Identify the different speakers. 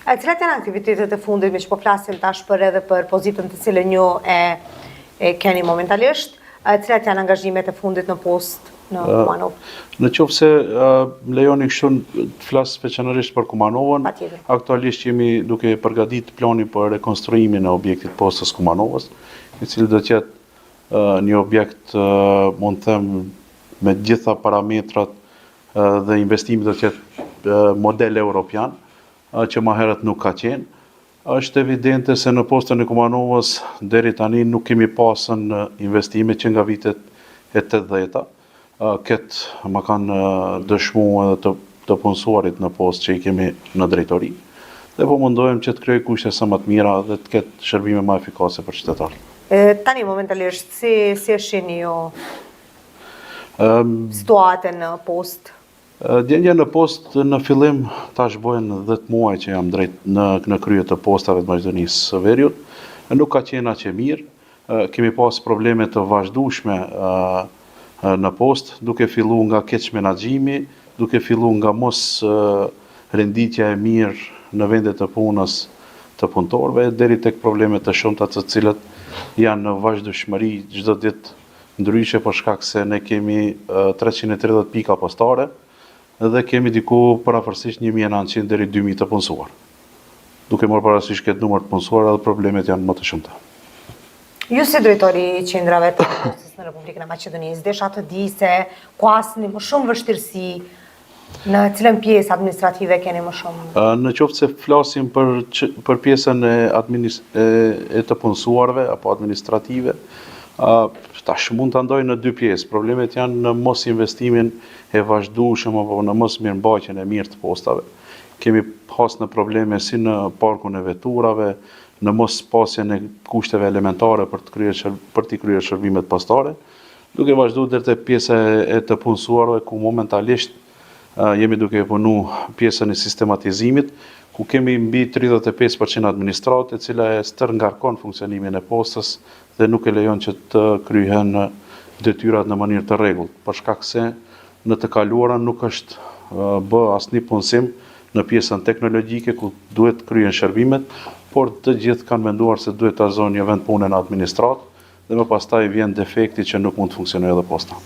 Speaker 1: Cilat janë aktivitetet e fundit, me që po flasim tash për edhe për pozitën të cilën ju e keni momentalisht, cilat janë angazhimet e fundit në post në Kumanov?
Speaker 2: Në qoftë se më lejoni kështu të flas veçanërisht për Kumanovën, aktualisht jemi duke përgatitur planin për rekonstruimin e objektit postës Kumanovës, i cili do të jetë një objekt, mund të them, me gjitha parametrat dhe investimi do të jetë model europian, që më herët nuk ka qenë. Është evidente se në postën e Kumanovës deri tani nuk kemi pasën investime që nga vitet e 80-ta. Këtë më kanë dëshmuar edhe të punësuarit në postë që i kemi në drejtori. Dhe po mundohem që të krijoj kushte sa më të mira dhe të ketë shërbime më efikase për qytetarët.
Speaker 1: Tani momentalisht si e shihni ju situatën në postë?
Speaker 2: Gjendja në postë në fillim tash bojnë 10 muaj që jam drejt në krye të postave të Maqedonisë së Veriut. Nuk ka qenë aq e mirë. Kemi pas probleme të vazhdueshme në postë, duke filluar nga keq menaxhimi, duke filluar nga mos renditja e mirë në vendet të punës të punëtorëve, deri tek probleme të shumta të cilat janë në vazhdueshmëri çdo ditë ndryshe për shkak se ne kemi 330 pika postare dhe kemi diku parafërsisht 1900 deri 2000 të punësuar. Duke marrë parasysh këtë numër të punësuar, edhe problemet janë më të shumta.
Speaker 1: Ju si drejtori i qendrave të postës në Republikën e Maqedonisë, desha të di se ku asni më shumë vështirësi, në cilën pjesë administrative keni më shumë?
Speaker 2: Në qoftë se flasim për pjesën e të punësuarve apo administrative, tash mund të ndoj në 2 pjesë. Problemet janë në mos investimin e vazhdueshëm apo në mos mirëmbajtjen e mirë të postave. Kemi pas në probleme si në parkun e veturave, në mos pasjen e kushteve elementare për t'i kryer shërbimet postare, duke vazhduar deri te pjesa e të punësuarve ku momentalisht jemi duke punu pjesën e sistematizimit, ku kemi mbi 35% administratë, e cila e stërngarkon funksionimin e postës dhe nuk e lejon që të kryhen detyrat në mënyrë të rregullt, për shkak se në të kaluara nuk është bë asnjë punësim në pjesën teknologjike ku duhet kryen shërbimet, por të gjithë kanë menduar se duhet ta zonë një vend pune në administratë dhe më pastaj vjen defekti që nuk mund të funksionojë edhe posta.